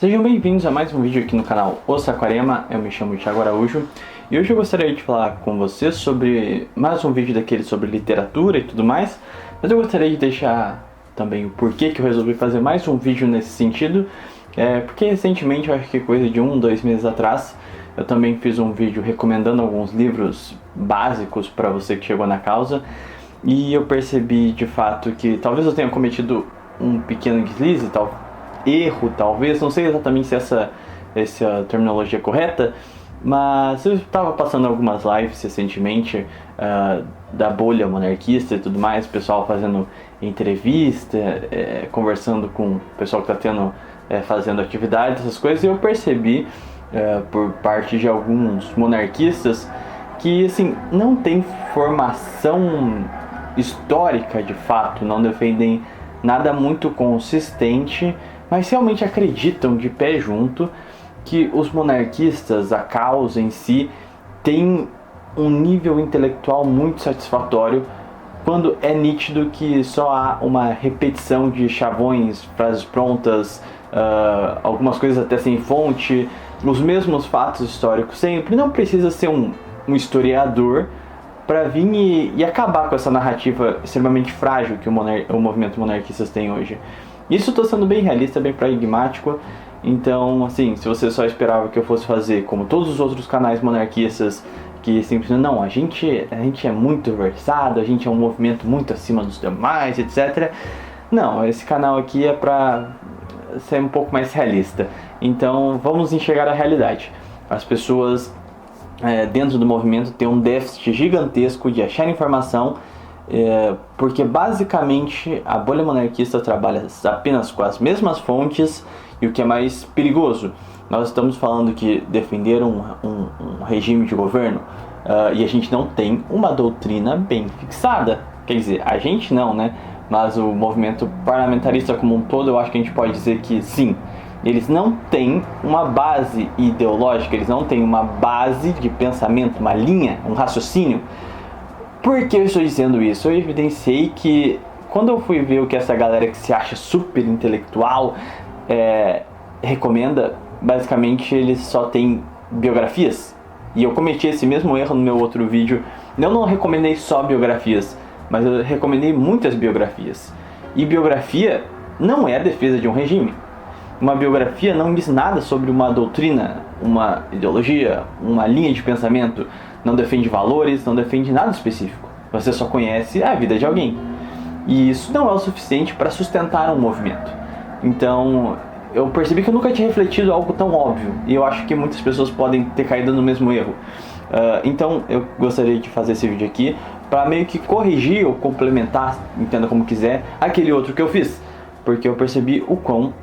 Sejam bem-vindos a mais um vídeo aqui no canal O Saquarema. Eu me chamo Thiago Araújo e hoje eu gostaria de falar com vocês sobre mais um vídeo daquele sobre literatura e tudo mais, mas eu gostaria de deixar também o porquê que eu resolvi fazer mais um vídeo nesse sentido, porque recentemente, eu acho que coisa de 2 meses atrás, eu também fiz um vídeo recomendando alguns livros básicos para você que chegou na causa, e eu percebi de fato que talvez eu tenha cometido um pequeno deslize, erro talvez, não sei exatamente se essa terminologia é correta, mas eu estava passando algumas lives recentemente da bolha monarquista e tudo mais, pessoal fazendo entrevista, conversando com o pessoal que está fazendo atividades, essas coisas, e eu percebi por parte de alguns monarquistas que assim, não tem formação histórica de fato, não defendem nada muito consistente, mas realmente acreditam de pé junto que os monarquistas, a causa em si, tem um nível intelectual muito satisfatório, quando é nítido que só há uma repetição de chavões, frases prontas, algumas coisas até sem fonte, os mesmos fatos históricos sempre. Não precisa ser um historiador para vir e acabar com essa narrativa extremamente frágil que o movimento monarquista tem hoje. Isso estou sendo bem realista, bem pragmático. Então, assim, se você só esperava que eu fosse fazer como todos os outros canais monarquistas, que simplesmente, não, a gente é muito versado, a gente é um movimento muito acima dos demais, etc. Não, esse canal aqui é para ser um pouco mais realista. Então, vamos enxergar a realidade. As pessoas dentro do movimento têm um déficit gigantesco de achar informação, porque basicamente a bolha monarquista trabalha apenas com as mesmas fontes, e o que é mais perigoso, nós estamos falando que defender um regime de governo, e a gente não tem uma doutrina bem fixada. Quer dizer, a gente não, né? Mas o movimento parlamentarista como um todo, eu acho que a gente pode dizer que sim, eles não têm uma base ideológica, eles não têm uma base de pensamento, uma linha, um raciocínio. Por que eu estou dizendo isso? Eu evidenciei que quando eu fui ver o que essa galera que se acha super intelectual recomenda, basicamente eles só têm biografias. E eu cometi esse mesmo erro no meu outro vídeo. Eu não recomendei só biografias, mas eu recomendei muitas biografias. E biografia não é a defesa de um regime. Uma biografia não diz nada sobre uma doutrina, uma ideologia, uma linha de pensamento. Não defende valores, não defende nada específico. Você só conhece a vida de alguém. E isso não é o suficiente para sustentar um movimento. Então, eu percebi que eu nunca tinha refletido algo tão óbvio. E eu acho que muitas pessoas podem ter caído no mesmo erro. Então, eu gostaria de fazer esse vídeo aqui para meio que corrigir ou complementar, entenda como quiser, aquele outro que eu fiz. Porque eu percebi o quão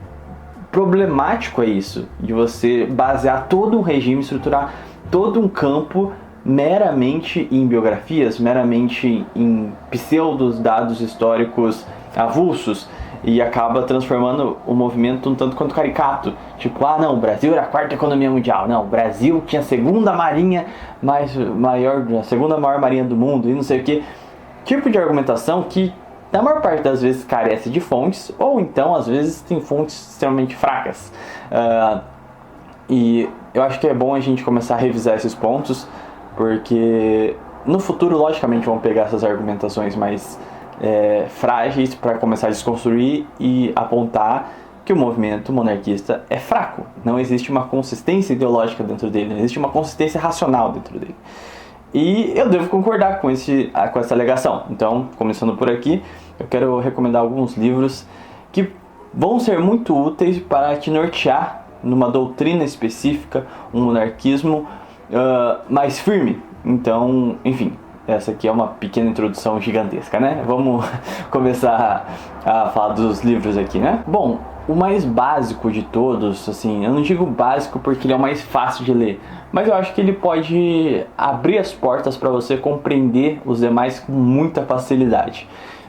problemático é isso, de você basear todo um regime, estruturar todo um campo meramente em biografias, meramente em pseudos dados históricos avulsos, e acaba transformando o movimento um tanto quanto caricato. Tipo, não, o Brasil era a 4ª economia mundial, não, o Brasil tinha a segunda marinha a segunda maior marinha do mundo, e não sei o que. Tipo de argumentação que na maior parte das vezes carece de fontes, ou então às vezes tem fontes extremamente fracas. E eu acho que é bom a gente começar a revisar esses pontos, porque no futuro, logicamente, vão pegar essas argumentações mais frágeis para começar a desconstruir e apontar que o movimento monarquista é fraco. Não existe uma consistência ideológica dentro dele, não existe uma consistência racional dentro dele. E eu devo concordar com essa alegação. Então, começando por aqui, eu quero recomendar alguns livros que vão ser muito úteis para te nortear numa doutrina específica, um monarquismo mais firme. Então, enfim, essa aqui é uma pequena introdução gigantesca, né? Vamos começar a falar dos livros aqui, né? Bom, o mais básico de todos, assim, eu não digo básico porque ele é o mais fácil de ler, mas eu acho que ele pode abrir as portas para você compreender os demais com muita facilidade.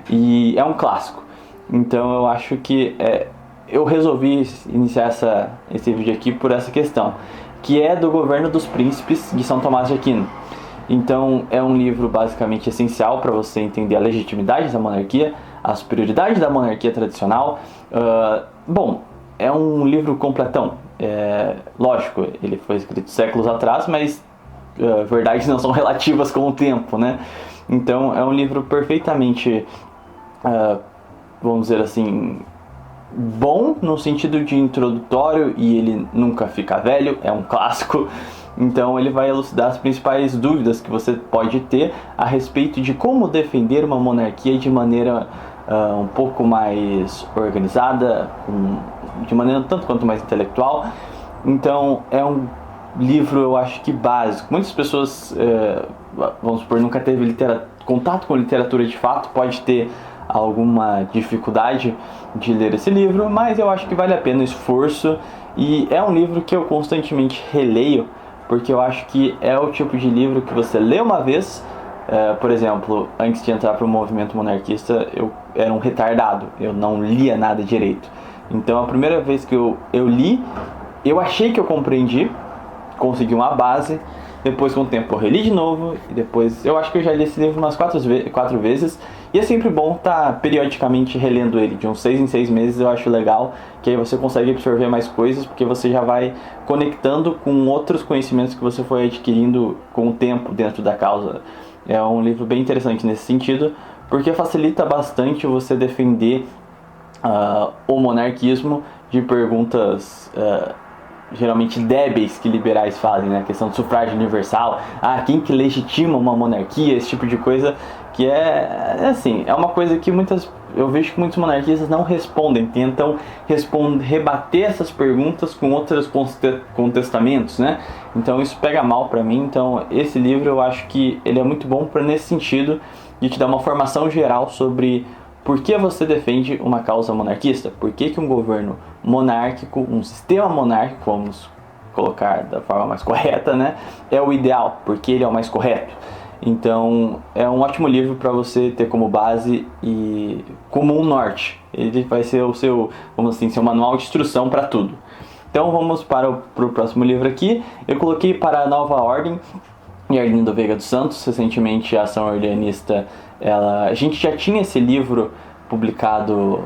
E é um clássico. Então eu acho que eu resolvi iniciar esse vídeo aqui por essa questão, que é do Governo dos Príncipes, de São Tomás de Aquino. Então é um livro basicamente essencial para você entender a legitimidade da monarquia, as prioridades da monarquia tradicional. Bom, é um livro completão. Lógico, ele foi escrito séculos atrás, mas verdades não são relativas com o tempo, né? Então é um livro perfeitamente, vamos dizer assim, bom no sentido de introdutório, e ele nunca fica velho, é um clássico. Então ele vai elucidar as principais dúvidas que você pode ter a respeito de como defender uma monarquia de maneira um pouco mais organizada, de maneira tanto quanto mais intelectual. Então é um livro, eu acho que básico. Muitas pessoas, vamos supor, nunca teve contato com literatura de fato, pode ter alguma dificuldade de ler esse livro, mas eu acho que vale a pena o esforço, e é um livro que eu constantemente releio, porque eu acho que é o tipo de livro que você lê uma vez. Por exemplo, antes de entrar para o movimento monarquista, eu era um retardado, eu não lia nada direito. Então a primeira vez que eu li, eu achei que eu compreendi, consegui uma base. Depois, com o tempo, eu reli de novo, e depois eu acho que eu já li esse livro umas 4 vezes, e é sempre bom estar periodicamente relendo ele, de uns 6 em 6 meses. Eu acho legal, que aí você consegue absorver mais coisas, porque você já vai conectando com outros conhecimentos que você foi adquirindo com o tempo dentro da causa. É um livro bem interessante nesse sentido, porque facilita bastante você defender o monarquismo de perguntas geralmente débeis que liberais fazem, né? A questão do sufrágio universal, quem que legitima uma monarquia, esse tipo de coisa, que assim, é uma coisa que eu vejo que muitos monarquistas não respondem, tentam rebater essas perguntas com outros contestamentos, né? Então isso pega mal pra mim. Então esse livro eu acho que ele é muito bom nesse sentido, de te dar uma formação geral sobre por que você defende uma causa monarquista, por que um governo monárquico, um sistema monárquico, vamos colocar da forma mais correta, né, é o ideal, porque ele é o mais correto. Então é um ótimo livro para você ter como base e como um norte. Ele vai ser o seu, vamos assim, seu manual de instrução para tudo. Então vamos para o próximo livro aqui. Eu coloquei Para a Nova Ordem, de Arlindo Veiga dos Santos. Recentemente a Ação Orleanista, a gente já tinha esse livro publicado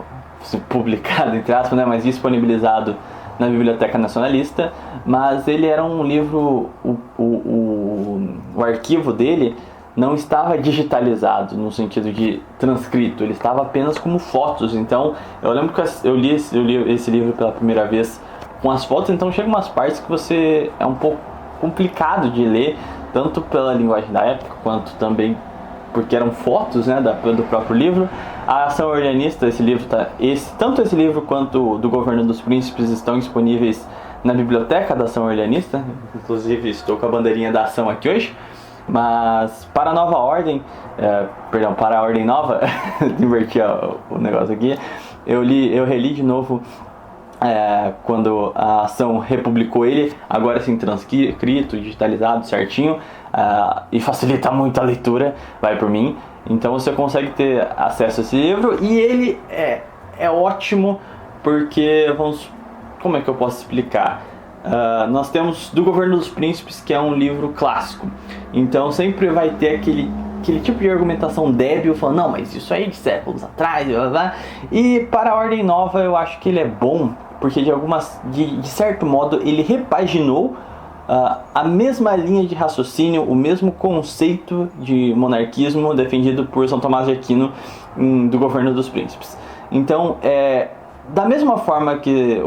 entre aspas, né, mas disponibilizado na Biblioteca Nacionalista, mas ele era um livro, o arquivo dele não estava digitalizado no sentido de transcrito, ele estava apenas como fotos. Então eu lembro que eu li esse livro pela primeira vez com as fotos, então chega umas partes que você é um pouco complicado de ler, tanto pela linguagem da época, quanto também porque eram fotos, né, do próprio livro. A Ação Orleanista, tanto esse livro quanto do Governo dos Príncipes estão disponíveis na biblioteca da Ação Orleanista. Inclusive estou com a bandeirinha da ação aqui hoje. Mas para a Nova Ordem, para a Ordem Nova, inverti o negócio aqui, eu reli de novo quando a Ação republicou ele, agora sim transcrito, digitalizado, certinho, e facilita muito a leitura, vai por mim. Então você consegue ter acesso a esse livro, e ele é ótimo porque, como é que eu posso explicar? Nós temos do Governo dos Príncipes, que é um livro clássico, então sempre vai ter aquele tipo de argumentação débil, falando, não, mas isso aí é de séculos atrás, blá, blá. E para a Ordem Nova eu acho que ele é bom, porque de certo modo ele repaginou a mesma linha de raciocínio, o mesmo conceito de monarquismo defendido por São Tomás de Aquino do Governo dos Príncipes. Então, da mesma forma que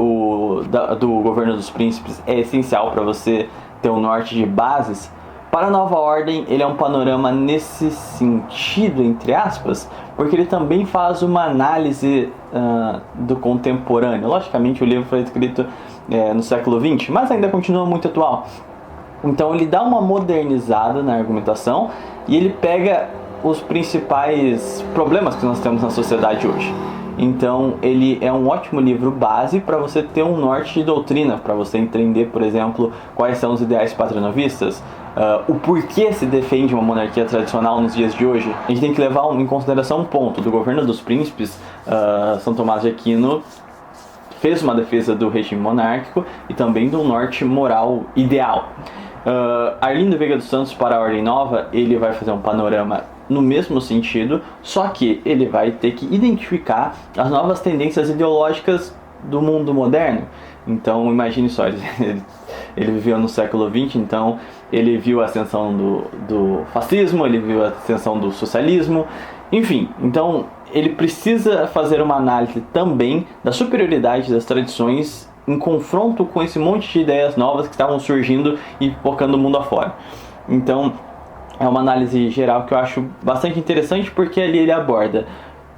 do Governo dos Príncipes é essencial para você ter um norte de bases, para a Nova Ordem ele é um panorama nesse sentido, entre aspas, porque ele também faz uma análise do contemporâneo. Logicamente o livro foi escrito no século XX, mas ainda continua muito atual. Então ele dá uma modernizada na argumentação, e ele pega os principais problemas que nós temos na sociedade hoje. Então ele é um ótimo livro base para você ter um norte de doutrina, para você entender, por exemplo, quais são os ideais patrionovistas, o porquê se defende uma monarquia tradicional nos dias de hoje. A gente tem que levar em consideração um ponto: do Governo dos Príncipes, São Tomás de Aquino fez uma defesa do regime monárquico e também do norte moral ideal. Arlindo Veiga dos Santos, para a Ordem Nova, ele vai fazer um panorama no mesmo sentido, só que ele vai ter que identificar as novas tendências ideológicas do mundo moderno. Então imagine só, ele viveu no século XX, então ele viu a ascensão do fascismo, ele viu a ascensão do socialismo, enfim, então ele precisa fazer uma análise também da superioridade das tradições em confronto com esse monte de ideias novas que estavam surgindo e pipocando o mundo afora. Então é uma análise geral que eu acho bastante interessante, porque ali ele aborda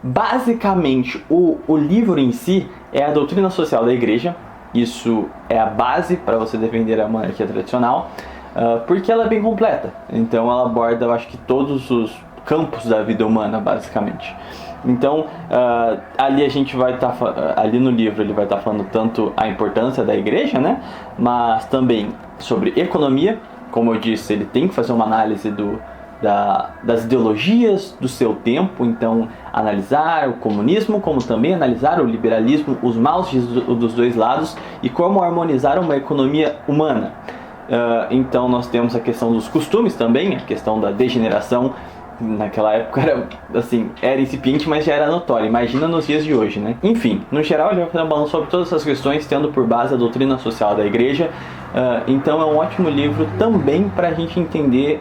basicamente o livro em si é a doutrina social da igreja. Isso é a base para você defender a monarquia tradicional, porque ela é bem completa. Então ela aborda, eu acho que todos os campos da vida humana, basicamente. Então ali a gente vai estar ali no livro ele vai estar falando tanto a importância da igreja, né, mas também sobre economia. Como eu disse, ele tem que fazer uma análise das ideologias do seu tempo, então analisar o comunismo, como também analisar o liberalismo, os maus dos dois lados e como harmonizar uma economia humana. Então nós temos a questão dos costumes também, a questão da degeneração. Naquela época era incipiente, mas já era notório. Imagina nos dias de hoje, né? Enfim, no geral ele vai fazer um balanço sobre todas essas questões, tendo por base a doutrina social da igreja. Então é um ótimo livro também para a gente entender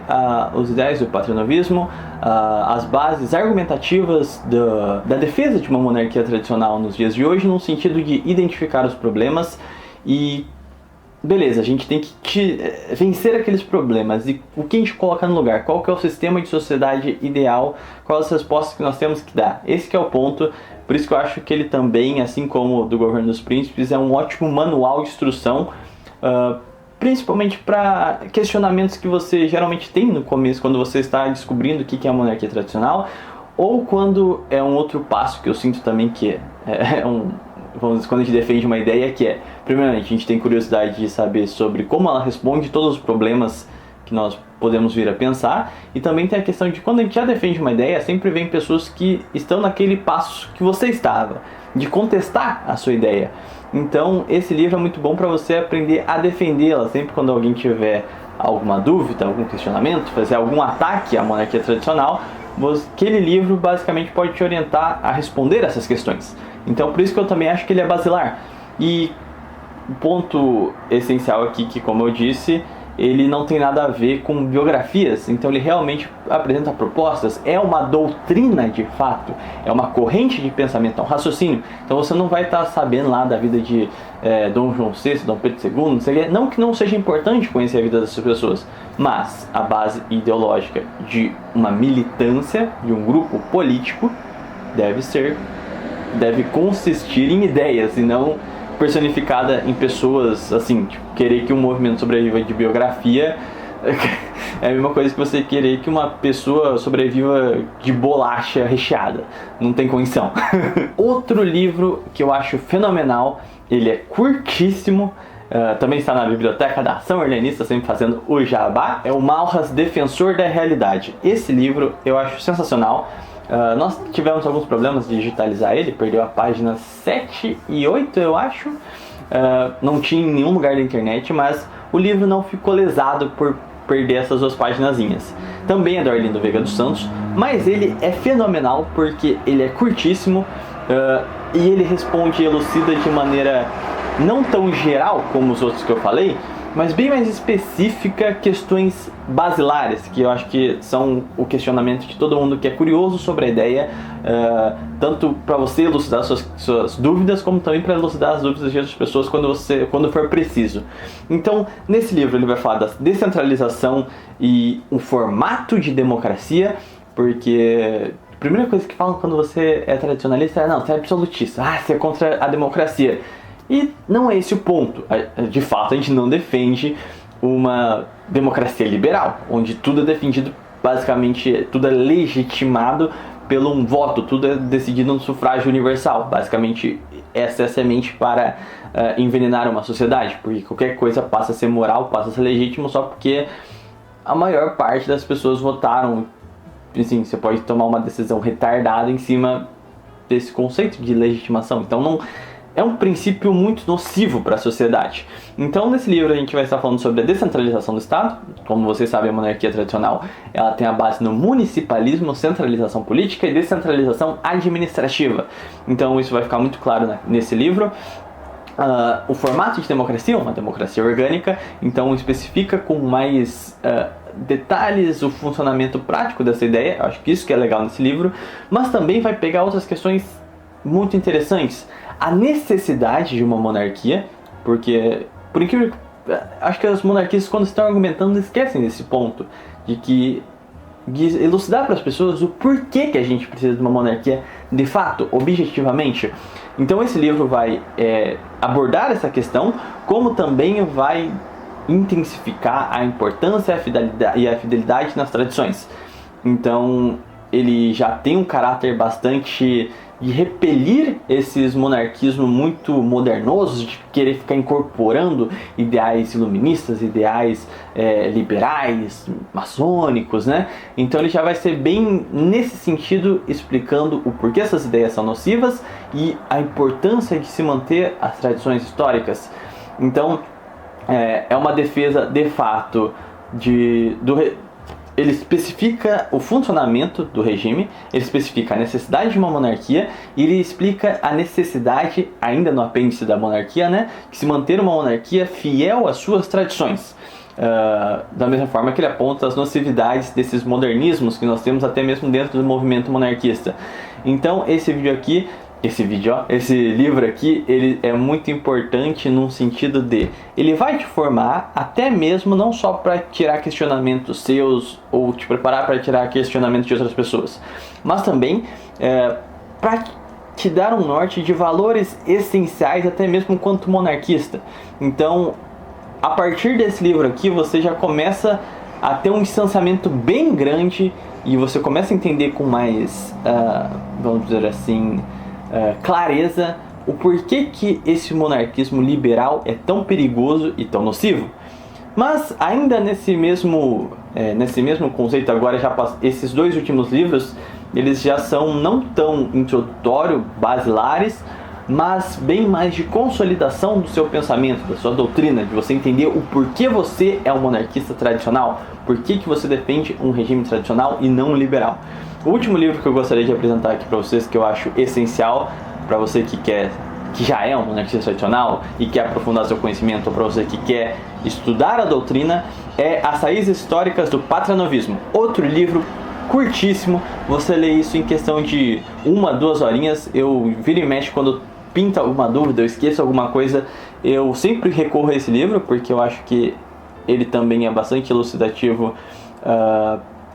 os ideais do patronovismo, as bases argumentativas da defesa de uma monarquia tradicional nos dias de hoje, no sentido de identificar os problemas e beleza, a gente tem que vencer aqueles problemas. E o que a gente coloca no lugar? Qual que é o sistema de sociedade ideal? Quais as respostas que nós temos que dar? Esse que é o ponto. Por isso que eu acho que ele também, assim como o do Governo dos Príncipes, é um ótimo manual de instrução, principalmente para questionamentos que você geralmente tem no começo, quando você está descobrindo o que é a monarquia tradicional, ou quando é um outro passo que eu sinto também que quando a gente defende uma ideia, que é, primeiramente, a gente tem curiosidade de saber sobre como ela responde todos os problemas que nós podemos vir a pensar, e também tem a questão de quando a gente já defende uma ideia, sempre vem pessoas que estão naquele passo que você estava, de contestar a sua ideia. Então esse livro é muito bom para você aprender a defendê-la, sempre quando alguém tiver alguma dúvida, algum questionamento, fazer algum ataque à monarquia tradicional, aquele livro basicamente pode te orientar a responder essas questões. Então por isso que eu também acho que ele é basilar. E o ponto essencial aqui, que como eu disse, ele não tem nada a ver com biografias, então ele realmente apresenta propostas, é uma doutrina de fato, é uma corrente de pensamento, é um raciocínio. Então você não vai estar sabendo lá da vida de Dom João VI, Dom Pedro II, não sei o que. Não que não seja importante conhecer a vida dessas pessoas, mas a base ideológica de uma militância, de um grupo político, deve consistir em ideias e não personificada em pessoas, assim, tipo, querer que um movimento sobreviva de biografia é a mesma coisa que você querer que uma pessoa sobreviva de bolacha recheada. Não tem condição. Outro livro que eu acho fenomenal, ele é curtíssimo, também está na biblioteca da Ação Orleanista, sempre fazendo o jabá, é o Malras, Defensor da Realidade. Esse livro eu acho sensacional. Nós tivemos alguns problemas de digitalizar ele, perdeu a página 7 e 8, eu acho. Não tinha em nenhum lugar da internet, mas o livro não ficou lesado por perder essas duas paginazinhas. Também é do Arlindo Veiga dos Santos, mas ele é fenomenal porque ele é curtíssimo e ele responde e elucida de maneira não tão geral como os outros que eu falei, mas bem mais específica, questões basilares, que eu acho que são o questionamento de todo mundo que é curioso sobre a ideia, tanto para você elucidar suas dúvidas, como também para elucidar as dúvidas de outras pessoas quando for preciso. Então, nesse livro ele vai falar da descentralização e um formato de democracia, porque a primeira coisa que falam quando você é tradicionalista é: não, você é absolutista, você é contra a democracia. E não é esse o ponto. De fato, a gente não defende uma democracia liberal, onde tudo é defendido, basicamente, tudo é legitimado pelo um voto, tudo é decidido no sufrágio universal. Basicamente, essa é a semente para envenenar uma sociedade, porque qualquer coisa passa a ser moral, passa a ser legítimo só porque a maior parte das pessoas votaram. Assim, você pode tomar uma decisão retardada em cima desse conceito de legitimação. Então, não... é um princípio muito nocivo para a sociedade. Então, nesse livro a gente vai estar falando sobre a descentralização do Estado. Como vocês sabem, a monarquia tradicional ela tem a base no municipalismo, centralização política e descentralização administrativa. Então, isso vai ficar muito claro nesse livro. o formato de democracia, uma democracia orgânica, então especifica com mais detalhes o funcionamento prático dessa ideia. Acho que isso que é legal nesse livro, mas também vai pegar outras questões muito interessantes. A necessidade de uma monarquia, porque, por incrível que acho que as monarquias, quando estão argumentando, esquecem desse ponto de elucidar para as pessoas o porquê que a gente precisa de uma monarquia de fato, objetivamente. Então esse livro vai abordar essa questão, como também vai intensificar a importância e a fidelidade nas tradições. Então ele já tem um caráter bastante de repelir esses monarquismos muito modernosos, de querer ficar incorporando ideais iluministas, ideais liberais, maçônicos, né? Então ele já vai ser bem nesse sentido, explicando o porquê essas ideias são nocivas e a importância de se manter as tradições históricas. Então é uma defesa de fato ele especifica o funcionamento do regime, ele especifica a necessidade de uma monarquia e ele explica a necessidade, ainda no apêndice da monarquia, né, de se manter uma monarquia fiel às suas tradições. Da mesma forma que ele aponta as nocividades desses modernismos que nós temos até mesmo dentro do movimento monarquista. Então esse livro aqui, ele é muito importante num sentido de, ele vai te formar até mesmo não só para tirar questionamentos seus ou te preparar para tirar questionamentos de outras pessoas, mas também para te dar um norte de valores essenciais até mesmo enquanto monarquista. Então, a partir desse livro aqui, você já começa a ter um distanciamento bem grande e você começa a entender com mais, vamos dizer assim, clareza o porquê que esse monarquismo liberal é tão perigoso e tão nocivo. Mas ainda nesse mesmo conceito, agora esses dois últimos livros, eles já são não tão introdutório, basilares, mas bem mais de consolidação do seu pensamento, da sua doutrina, de você entender o porquê você é um monarquista tradicional, por que você defende um regime tradicional e não um liberal. O último livro que eu gostaria de apresentar aqui para vocês, que eu acho essencial para você que já é um monarquista tradicional e quer aprofundar seu conhecimento, ou para você que quer estudar a doutrina, é As Raízes Históricas do Patrionovismo. Outro livro curtíssimo, você lê isso em questão de 1-2 horinhas. Eu viro e mexo quando pinta alguma dúvida, eu esqueço alguma coisa, eu sempre recorro a esse livro, porque eu acho que ele também é bastante elucidativo,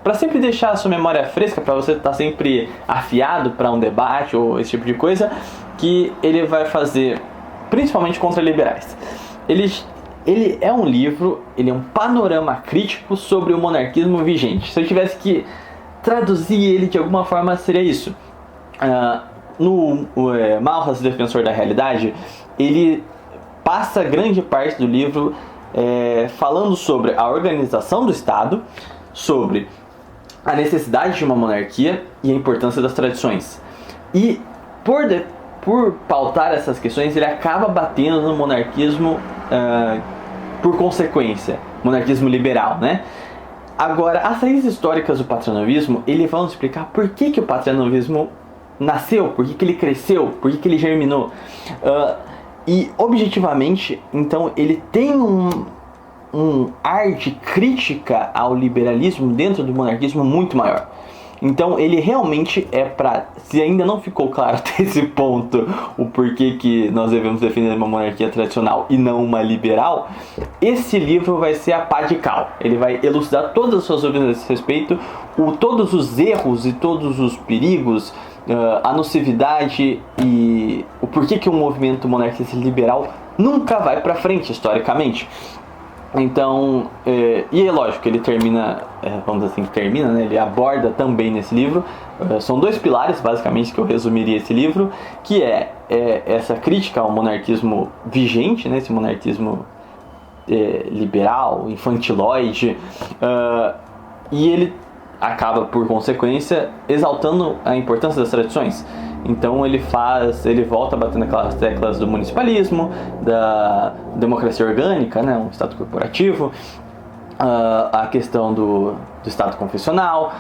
para sempre deixar a sua memória fresca, para você estar sempre afiado para um debate ou esse tipo de coisa, que ele vai fazer principalmente contra liberais. Ele é um livro, ele é um panorama crítico sobre o monarquismo vigente. Se eu tivesse que traduzir ele de alguma forma, seria isso. No Malthus, Defensor da Realidade, ele passa grande parte do livro falando sobre a organização do Estado, sobre a necessidade de uma monarquia e a importância das tradições. E por pautar essas questões, ele acaba batendo no monarquismo por consequência, monarquismo liberal, né? Agora, as raízes históricas do patrionovismo, ele vai nos explicar por que o patrionovismo nasceu, por que ele cresceu, por que ele germinou. E, objetivamente, então, ele tem um ar de crítica ao liberalismo dentro do monarquismo muito maior. Então ele realmente se ainda não ficou claro até esse ponto o porquê que nós devemos defender uma monarquia tradicional e não uma liberal, esse livro vai ser a pá de cal. Ele vai elucidar todas as suas dúvidas a esse respeito, todos os erros e todos os perigos, a nocividade e o porquê que um movimento monarquista liberal nunca vai para frente historicamente. Então, e é lógico, ele termina, vamos dizer assim, né? Ele aborda também nesse livro, são dois pilares basicamente que eu resumiria esse livro, que é essa crítica ao monarquismo vigente, né? Esse monarquismo liberal, infantiloide, e ele acaba por consequência exaltando a importância das tradições. Então ele volta batendo aquelas teclas do municipalismo, da democracia orgânica, né, um estado corporativo, a questão do estado confessional,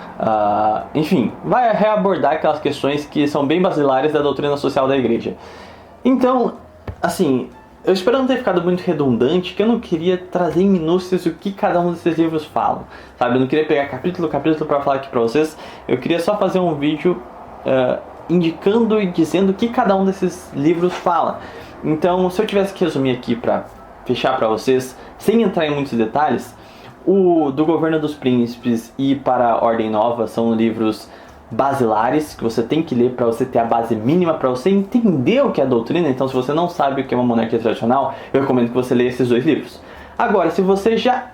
enfim, vai reabordar aquelas questões que são bem basilares da doutrina social da igreja. Então, assim, Eu espero não ter ficado muito redundante, que eu não queria trazer em minúcias o que cada um desses livros falam, sabe? Eu não queria pegar capítulo para falar aqui pra vocês. Eu queria só fazer um vídeo indicando e dizendo o que cada um desses livros fala. Então, se eu tivesse que resumir aqui pra fechar pra vocês, sem entrar em muitos detalhes, o Do Governo dos Príncipes e Para a Ordem Nova são livros basilares que você tem que ler para você ter a base mínima, para você entender o que é a doutrina. Então, se você não sabe o que é uma monarquia tradicional, eu recomendo que você leia esses dois livros. Agora, se você já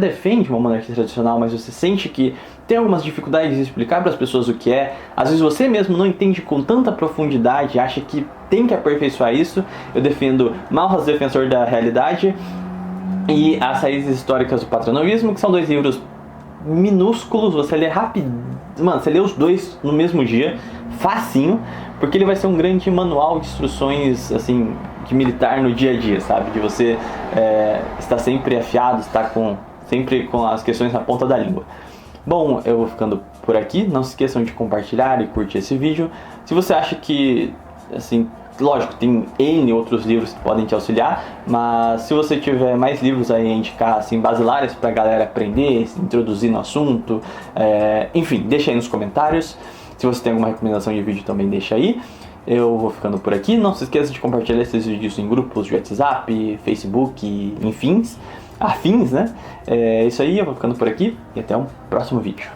defende uma monarquia tradicional, mas você sente que tem algumas dificuldades de explicar para as pessoas o que é, às vezes você mesmo não entende com tanta profundidade, acha que tem que aperfeiçoar isso, eu defendo Malthus, Defensor da Realidade, e As Raízes Históricas do Paternalismo, que são dois livros minúsculos, você lê rápido, mano, você lê os dois no mesmo dia, facinho, porque ele vai ser um grande manual de instruções, assim, de militar no dia a dia, sabe? De você estar sempre afiado, estar sempre com as questões na ponta da língua. Bom, eu vou ficando por aqui, não se esqueçam de compartilhar e curtir esse vídeo. Se você acha que, assim, lógico, tem N outros livros que podem te auxiliar, mas se você tiver mais livros aí a indicar, assim, basilares pra galera aprender, se introduzir no assunto, enfim, deixa aí nos comentários. Se você tem alguma recomendação de vídeo também deixa aí. Eu vou ficando por aqui, não se esqueça de compartilhar esses vídeos em grupos de WhatsApp, Facebook, enfim, afins, né? É isso aí, eu vou ficando por aqui e até um próximo vídeo.